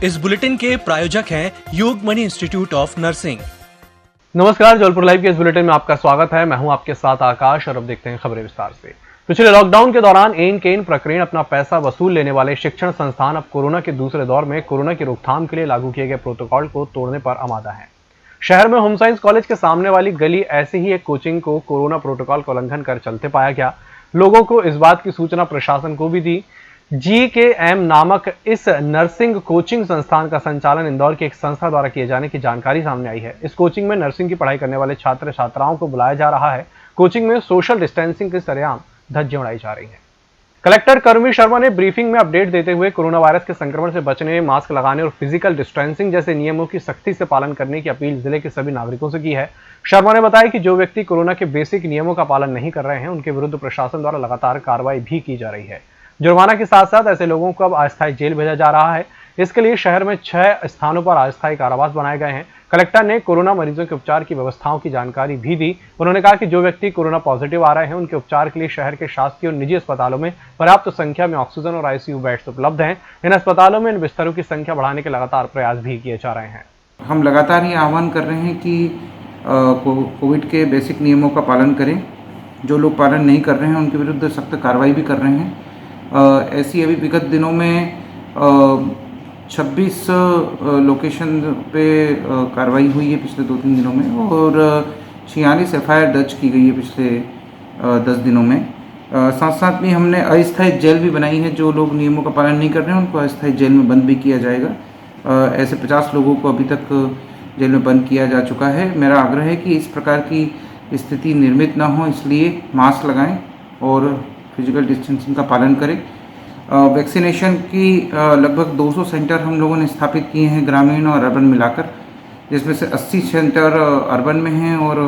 इस बुलेटिन के प्रायोजक हैं योगमणि इंस्टीट्यूट ऑफ नर्सिंग। नमस्कार, जबलपुर लाइव के इस बुलेटिन में आपका स्वागत है। मैं हूं आपके साथ आकाश और अब देखते हैं खबरें विस्तार से। पिछले लॉकडाउन के दौरान एन केन प्रक्रिया अपना पैसा वसूल लेने वाले शिक्षण संस्थान अब कोरोना के दूसरे दौर में कोरोना की रोकथाम के लिए लागू किए गए प्रोटोकॉल को तोड़ने पर आमादा है। शहर में होम साइंस कॉलेज के सामने वाली गली ऐसे ही एक कोचिंग को कोरोना प्रोटोकॉल का उल्लंघन कर चलते पाया गया। लोगों को इस बात की सूचना प्रशासन को भी दी। GKM नामक इस नर्सिंग कोचिंग संस्थान का संचालन इंदौर की एक संस्था द्वारा किए जाने की जानकारी सामने आई है। इस कोचिंग में नर्सिंग की पढ़ाई करने वाले छात्र छात्राओं को बुलाया जा रहा है। कोचिंग में सोशल डिस्टेंसिंग की सरेआम धज्जियां उड़ाई जा रही है। कलेक्टर कर्मी शर्मा ने ब्रीफिंग में अपडेट देते हुए कोरोना वायरस के संक्रमण से बचने, मास्क लगाने और फिजिकल डिस्टेंसिंग जैसे नियमों की सख्ती से पालन करने की अपील जिले के सभी नागरिकों से की है। शर्मा ने बताया कि जो व्यक्ति कोरोना के बेसिक नियमों का पालन नहीं कर रहे हैं, उनके विरुद्ध प्रशासन द्वारा लगातार कार्रवाई भी की जा रही है। जुर्माना के साथ साथ ऐसे लोगों को अब अस्थायी जेल भेजा जा रहा है। इसके लिए शहर में 6 स्थानों पर अस्थायी कारावास बनाए गए हैं। कलेक्टर ने कोरोना मरीजों के उपचार की व्यवस्थाओं की जानकारी भी दी। उन्होंने कहा कि जो व्यक्ति कोरोना पॉजिटिव आ रहे हैं, उनके उपचार के लिए शहर के शासकीय और निजी अस्पतालों में पर्याप्त संख्या में ऑक्सीजन और ICU बेड्स उपलब्ध हैं। इन अस्पतालों में इन बिस्तरों की संख्या बढ़ाने के लगातार प्रयास भी किए जा रहे हैं। हम लगातार ये आह्वान कर रहे हैं कि कोविड के बेसिक नियमों का पालन करें। जो लोग पालन नहीं कर रहे हैं उनके विरुद्ध सख्त कार्रवाई भी कर रहे हैं। ऐसी अभी विगत दिनों में 26 लोकेशन पे कार्रवाई हुई है पिछले 2-3 दिनों में और 46 FIR दर्ज की गई है पिछले 10 दिनों में। साथ साथ में हमने अस्थायी जेल भी बनाई है। जो लोग नियमों का पालन नहीं कर रहे हैं उनको अस्थायी जेल में बंद भी किया जाएगा। ऐसे 50 लोगों को अभी तक जेल में बंद किया जा चुका है। मेरा आग्रह है कि इस प्रकार की स्थिति निर्मित ना हो, इसलिए मास्क लगाएं और फिजिकल डिस्टेंसिंग का पालन करें। वैक्सीनेशन की लगभग 200 सेंटर हम लोगों ने स्थापित किए हैं ग्रामीण और अर्बन मिलाकर, जिसमें से 80 सेंटर अर्बन में हैं और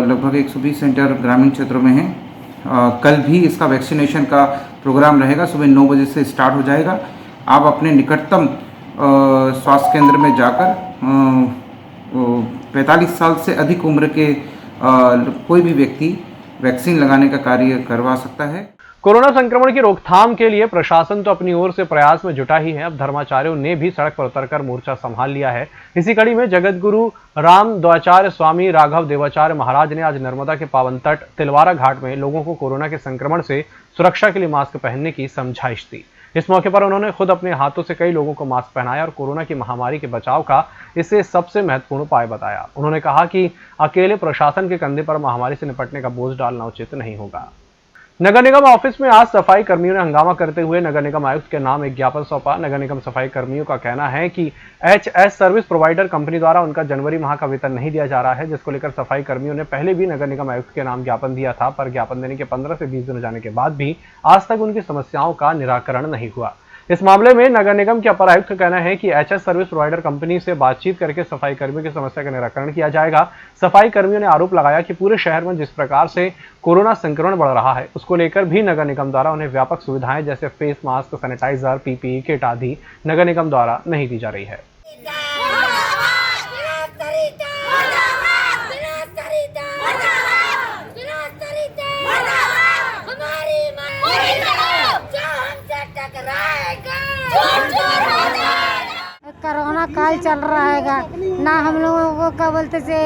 लगभग 120 सेंटर ग्रामीण क्षेत्रों में हैं। कल भी इसका वैक्सीनेशन का प्रोग्राम रहेगा। सुबह 9 बजे से स्टार्ट हो जाएगा। आप अपने निकटतम स्वास्थ्य केंद्र में जाकर 45 साल से अधिक उम्र के कोई भी व्यक्ति वैक्सीन लगाने का कार्य करवा सकता है। कोरोना संक्रमण की रोकथाम के लिए प्रशासन तो अपनी ओर से प्रयास में जुटा ही है। अब धर्माचार्यों ने भी सड़क पर उतरकर मोर्चा संभाल लिया है। इसी कड़ी में जगत गुरु राम द्वाचार्य स्वामी राघव देवाचार्य महाराज ने आज नर्मदा के पावन तट तिलवारा घाट में लोगों को कोरोना के संक्रमण से सुरक्षा के लिए मास्क पहनने की समझाइश दी। इस मौके पर उन्होंने खुद अपने हाथों से कई लोगों को मास्क पहनाया और कोरोना की महामारी के बचाव का इसे सबसे महत्वपूर्ण उपाय बताया। उन्होंने कहा कि अकेले प्रशासन के कंधे पर महामारी से निपटने का बोझ डालना उचित नहीं होगा। नगर निगम ऑफिस में आज सफाई कर्मियों ने हंगामा करते हुए नगर निगम आयुक्त के नाम एक ज्ञापन सौंपा। नगर निगम सफाई कर्मियों का कहना है कि HS सर्विस प्रोवाइडर कंपनी द्वारा उनका जनवरी माह का वेतन नहीं दिया जा रहा है, जिसको लेकर सफाई कर्मियों ने पहले भी नगर निगम आयुक्त के नाम ज्ञापन दिया था, पर ज्ञापन देने के 15 से 20 दिन हो जाने के बाद भी आज तक उनकी समस्याओं का निराकरण नहीं हुआ। इस मामले में नगर निगम के अपर आयुक्त का कहना है कि HS सर्विस प्रोवाइडर कंपनी से बातचीत करके सफाई कर्मियों की समस्या का निराकरण किया जाएगा। सफाई कर्मियों ने आरोप लगाया कि पूरे शहर में जिस प्रकार से कोरोना संक्रमण बढ़ रहा है, उसको लेकर भी नगर निगम द्वारा उन्हें व्यापक सुविधाएं जैसे face mask, sanitiser, PPE kit आदि नगर निगम द्वारा नहीं दी जा रही है। कोरोना काल चल रहा है, ना हम लोगों को क्या बोलते से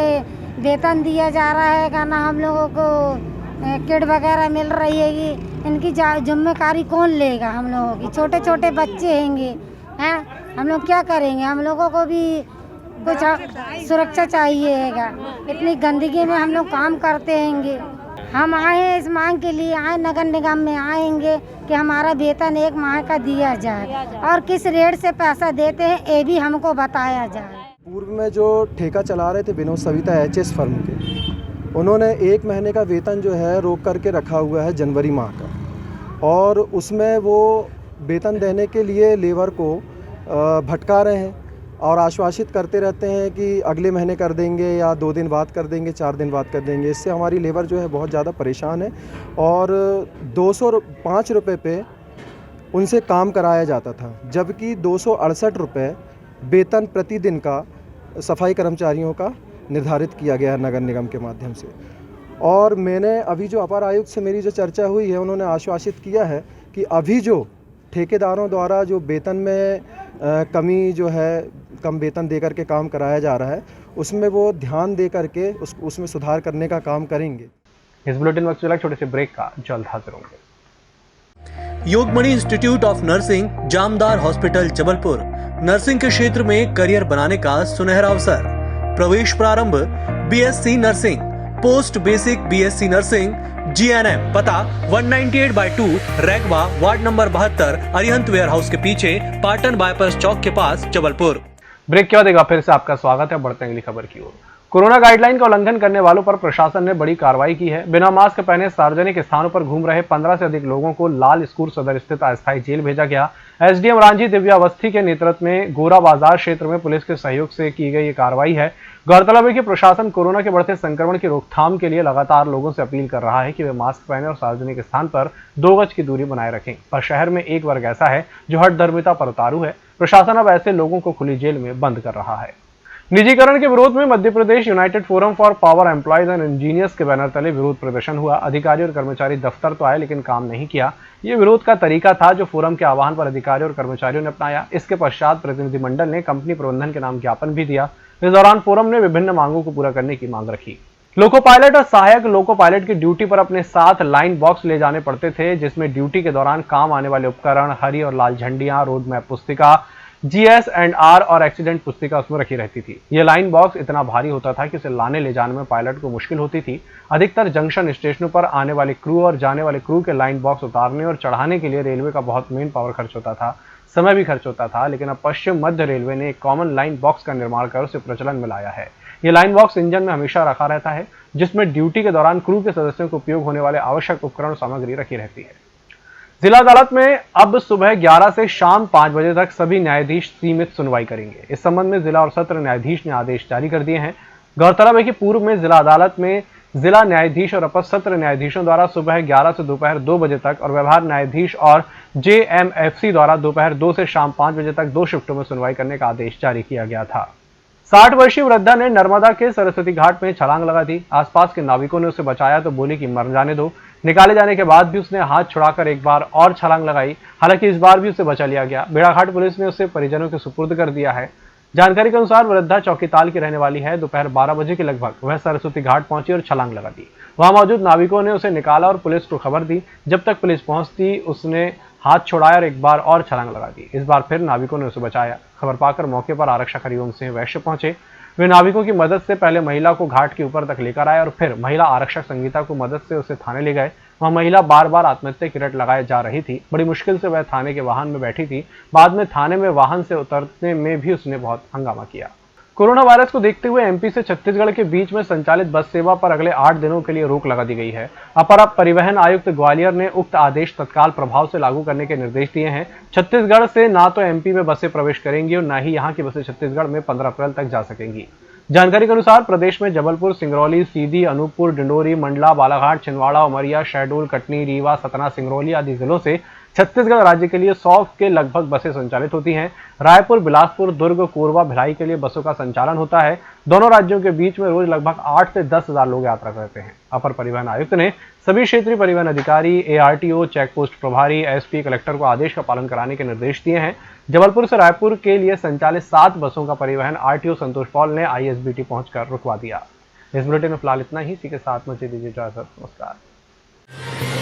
वेतन दिया जा रहा है, ना हम लोगों को किट वगैरह मिल रही है। इनकी जिम्मेदारी कौन लेगा? हम लोगों की छोटे छोटे बच्चे हैंगे, हैं, हम लोग क्या करेंगे? हम लोगों को भी कुछ सुरक्षा चाहिएगा। इतनी गंदगी में हम लोग काम करते हैंगे। हम आए हैं इस मांग के लिए, आए नगर निगम में आएंगे कि हमारा वेतन 1 माह का दिया जाए और किस रेट से पैसा देते हैं ये भी हमको बताया जाए। पूर्व में जो ठेका चला रहे थे विनोद सविता HS फर्म के, उन्होंने 1 महीने का वेतन जो है रोक करके रखा हुआ है जनवरी माह का, और उसमें वो वेतन देने के लिए लेबर को भटका रहे हैं और आश्वासित करते रहते हैं कि अगले महीने कर देंगे या 2 दिन बाद कर देंगे, 4 दिन बाद कर देंगे। इससे हमारी लेबर जो है बहुत ज़्यादा परेशान है और 205 रुपये पे उनसे काम कराया जाता था, जबकि 268 रुपये वेतन प्रतिदिन का सफाई कर्मचारियों का निर्धारित किया गया है नगर निगम के माध्यम से। और मैंने अभी जो अपर आयुक्त से मेरी जो चर्चा हुई है, उन्होंने आश्वासित किया है कि अभी जो ठेकेदारों द्वारा जो वेतन में कमी जो है कम वेतन दे करके काम कराया जा रहा है, उसमें वो ध्यान दे करके उसमें सुधार करने का काम करेंगे। इस बुलेटिन में चला छोटे से ब्रेक का, जल्द हाजिर होंगे। Yogmani institute of nursing, Jamdar hospital, Jabalpur. Nursing के क्षेत्र में करियर बनाने का सुनहरा अवसर। प्रवेश प्रारंभ BSc nursing, post basic BSc nursing, GNM. पता 198/2 Raigwa, ward number 72, Arihant warehouse के पीछे, पाटन बाईपास चौक के पास, जबलपुर। ब्रेक के बाद एक बार फिर से आपका स्वागत है। बढ़ते हैं अगली खबर की ओर। कोरोना गाइडलाइन का उल्लंघन करने वालों पर प्रशासन ने बड़ी कार्रवाई की है। बिना मास्क पहने सार्वजनिक स्थानों पर घूम रहे 15 से अधिक लोगों को लाल स्कूल सदर स्थित अस्थायी जेल भेजा गया। एसडीएम रांझी दिव्यावस्थी के नेतृत्व में गोरा बाजार क्षेत्र में पुलिस के सहयोग से की गई ये कार्रवाई है। गौरतलब है कि प्रशासन कोरोना के बढ़ते संक्रमण की रोकथाम के लिए लगातार लोगों से अपील कर रहा है कि वे मास्क पहने और सार्वजनिक स्थान पर 2 गज की दूरी बनाए रखें। पर शहर में एक वर्ग ऐसा है जो हठधर्मिता पर उतारू है। प्रशासन अब ऐसे लोगों को खुली जेल में बंद कर रहा है। निजीकरण के विरोध में Madhya Pradesh united forum for power employees and engineers के बैनर तले विरोध प्रदर्शन हुआ। अधिकारी और कर्मचारी दफ्तर तो आए लेकिन काम नहीं किया। ये विरोध का तरीका था जो फोरम के आह्वान पर अधिकारियों और कर्मचारियों ने अपनाया। इसके पश्चात प्रतिनिधिमंडल ने कंपनी प्रबंधन के नाम ज्ञापन भी दिया। इस दौरान फोरम ने विभिन्न मांगों को पूरा करने की मांग रखी। लोको पायलट और सहायक लोको पायलट की ड्यूटी पर अपने साथ लाइन बॉक्स ले जाने पड़ते थे, जिसमें ड्यूटी के दौरान काम आने वाले उपकरण, हरी और लाल झंडियां, रोड मैप पुस्तिका, GS&R और एक्सीडेंट पुस्तिका उसमें रखी रहती थी। ये लाइन बॉक्स इतना भारी होता था कि उसे लाने ले जाने में पायलट को मुश्किल होती थी। अधिकतर जंक्शन स्टेशनों पर आने वाले क्रू और जाने वाले क्रू के लाइन बॉक्स उतारने और चढ़ाने के लिए रेलवे का बहुत मेन पावर खर्च होता था, समय भी खर्च होता था। लेकिन अब पश्चिम मध्य रेलवे ने एक कॉमन लाइन बॉक्स का निर्माण कर उसे प्रचलन में लाया है। ये लाइन बॉक्स इंजन में हमेशा रखा रहता है, जिसमें ड्यूटी के दौरान क्रू के सदस्यों को उपयोग होने वाले आवश्यक उपकरण और सामग्री रखी रहती है। जिला अदालत में अब सुबह 11 से शाम 5 बजे तक सभी न्यायाधीश सीमित सुनवाई करेंगे। इस संबंध में जिला और सत्र न्यायाधीश ने आदेश जारी कर दिए हैं। गौरतलब है कि पूर्व में जिला अदालत में जिला न्यायाधीश और अपर सत्र न्यायाधीशों द्वारा सुबह 11 से दोपहर 2 बजे तक और व्यवहार न्यायाधीश और JMFC द्वारा दोपहर 2 से शाम 5 बजे तक 2 शिफ्टों में सुनवाई करने का आदेश जारी किया गया था। 60 वर्षीय वृद्धा ने नर्मदा के सरस्वती घाट में छलांग लगा दी। आसपास के नाविकों ने उसे बचाया तो बोली कि मर जाने दो। निकाले जाने के बाद भी उसने हाथ छुड़ाकर एक बार और छलांग लगाई। हालांकि इस बार भी उसे बचा लिया गया। बेड़ाघाट पुलिस ने उसे परिजनों के सुपुर्द कर दिया है। जानकारी के अनुसार वृद्धा चौकीताल की रहने वाली है। दोपहर 12 बजे के लगभग वह सरस्वती घाट पहुंची और छलांग लगा दी। वहां मौजूद नाविकों ने उसे निकाला और पुलिस को खबर दी। जब तक पुलिस पहुंचती उसने हाथ छुड़ाया और एक बार और छलांग लगा दी। इस बार फिर नाविकों ने उसे बचाया। खबर पाकर मौके पर आरक्षक हरिओम सिंह वैश्य पहुंचे। वे नाविकों की मदद से पहले महिला को घाट के ऊपर तक लेकर आए और फिर महिला आरक्षक संगीता को मदद से उसे थाने ले गए। वहां महिला बार बार आत्महत्या की रट लगाए जा रही थी। बड़ी मुश्किल से वह थाने के वाहन में बैठी थी। बाद में थाने में वाहन से उतरने में भी उसने बहुत हंगामा किया। कोरोना वायरस को देखते हुए एमपी से छत्तीसगढ़ के बीच में संचालित बस सेवा पर अगले 8 दिनों के लिए रोक लगा दी गई है। अपर परिवहन आयुक्त ग्वालियर ने उक्त आदेश तत्काल प्रभाव से लागू करने के निर्देश दिए हैं। छत्तीसगढ़ से ना तो एमपी में बसें प्रवेश करेंगी और न ही यहां की बसें छत्तीसगढ़ में 15 अप्रैल तक जा सकेंगी। जानकारी के अनुसार प्रदेश में जबलपुर, सिंगरौली, सीधी, अनूपपुर, डिंडोरी, मंडला, बालाघाट, छिंदवाड़ा, उमरिया, शहडोल, कटनी, रीवा, सतना, सिंगरौली आदि जिलों से छत्तीसगढ़ राज्य के लिए 100 के लगभग बसें संचालित होती हैं। रायपुर, बिलासपुर, दुर्ग, कोरबा, भिलाई के लिए बसों का संचालन होता है। दोनों राज्यों के बीच में रोज लगभग 8 से 10 हजार लोग यात्रा करते हैं। अपर परिवहन आयुक्त ने सभी क्षेत्रीय परिवहन अधिकारी, ARTO, चेक पोस्ट प्रभारी, SP, कलेक्टर को आदेश का पालन कराने के निर्देश दिए हैं। जबलपुर से रायपुर के लिए संचालित 7 बसों का परिवहन RTO संतोष पॉल ने ISBT पहुंचकर रुकवा दिया। इस बुलेटिन में फिलहाल इतना ही। इसी के साथ मुझे दीजिए इजाजत। नमस्कार।